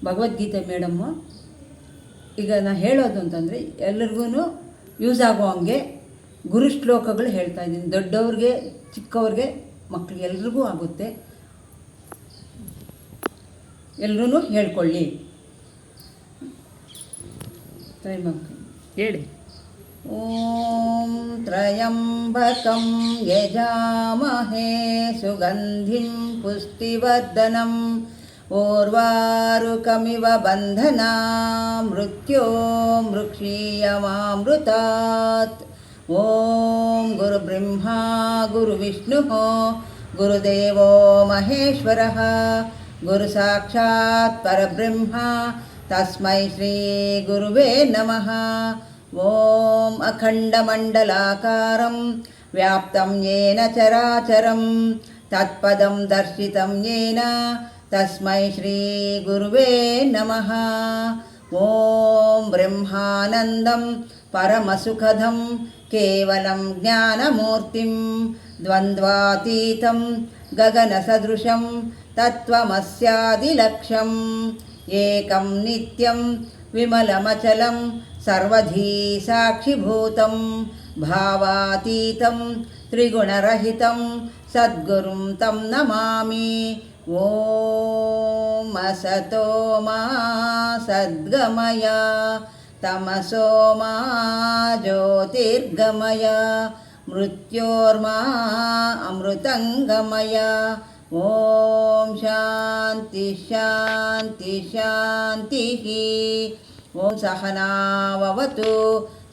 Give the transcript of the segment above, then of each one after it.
Bhagavad Gita madam ಈಗ ನಾನು ಹೇಳೋದು ಅಂತಂದರೆ ಎಲ್ಲರಿಗೂ ಯೂಸ್ ಆಗೋ ಹಂಗೆ ಗುರು ಶ್ಲೋಕಗಳು ಹೇಳ್ತಾ ಇದ್ದೀನಿ. ದೊಡ್ಡವ್ರಿಗೆ ಚಿಕ್ಕವ್ರಿಗೆ ಮಕ್ಕಳಿಗೆ ಎಲ್ರಿಗೂ ಆಗುತ್ತೆ. ಎಲ್ಲರೂ ಹೇಳ್ಕೊಳ್ಳಿ. ಹೇಳಿ. ಓಂ ತ್ರಯಂಬಕಂ ಯಜಾಮಹೇ ಸುಗಂಧಿಂ ಪುಷ್ಟಿವರ್ಧನಂ ಓರ್ವಾರುಕಮಿವ ಬಂಧನಾನ್ ಮೃತ್ಯೋ ಮೃಕ್ಷೀಯಮಾಮೃತಾತ್. ಓಂ ಗುರುಬ್ರಹ್ಮಾ ಗುರುವಿಷ್ಣುಃ ಗುರುದೇವೋ ಮಹೇಶ್ವರಃ ಗುರು ಸಾಕ್ಷಾತ್ ಪರಬ್ರಹ್ಮ ತಸ್ಮೈ ಶ್ರೀ ಗುರುವೇ ನಮಃ. ಓಂ ಅಖಂಡಮಂಡಲಾಕಾರಂ ವ್ಯಾಪ್ತಂ ಯೇನ ಚರಾಚರಂ ತತ್ಪದಂ ದರ್ಶಿತಂ ಯೇನ ತಸ್ಮೈ ಶ್ರೀ ಗುರುವೇ ನಮಃ. ಓಂ ಬ್ರಹ್ಮಾನಂದಂ ಪರಮಸುಖದಂ ಕೇವಲಂ ಜ್ಞಾನಮೂರ್ತಿಂ ದ್ವಂದ್ವಾತೀತಂ ಗಗನಸದೃಶಂ ತತ್ವಮಸ್ಯಾದಿಲಕ್ಷ್ಯಂ ಏಕಂ ನಿತ್ಯಂ ವಿಮಲಮಚಲಂ ಸರ್ವಧೀ ಸಾಕ್ಷಿಭೂತಂ ಭಾವಾತೀತಂ ತ್ರಿಗುಣರಹಿತಂ ಸದ್ಗುರುಂ ತಂ ನಮಾಮಿ. ಓಂ ಅಸತೋ ಮಾ ಸದ್ಗಮಯ ತಮಸೋ ಮಾ ಜ್ಯೋತಿರ್ಗಮಯ ಮೃತ್ಯೋರ್ಮಾ ಅಮೃತಂಗಮಯ. ಓಂ ಶಾಂತಿ ಶಾಂತಿ ಶಾಂತಿ. ಓಂ ಸಹನಾವವತು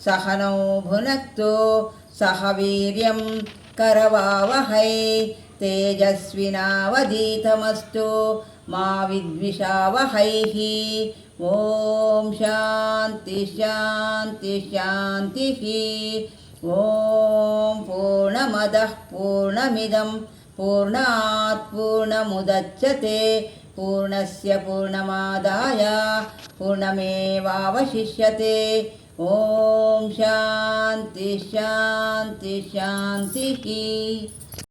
ಸಹನೌ ಭುನಕ್ತು ಸಹ ವೀರ್ಯಂ ಕರವಾವಹೈ ತೇಜಸ್ವಿನಾವಧೀತಮಸ್ತು ಮಾ ವಿದ್ವಿಷಾವಹೈ. ಓಂ ಶಾಂತಿ ಶಾಂತಿ ಶಾಂತಿ. ಓಂ ಪೂರ್ಣಮದಃ ಪೂರ್ಣಮಿದಂ ಪೂರ್ಣಾತ್ ಪೂರ್ಣಮುದಚ್ಯತೆ ಪೂರ್ಣಸ್ಯ ಪೂರ್ಣಮಾದಾಯ ಪೂರ್ಣಮೇವಾವಶಿಷ್ಯತೆ. ಓಂ ಶಾಂತಿ ಶಾಂತಿ ಶಾಂತಿ.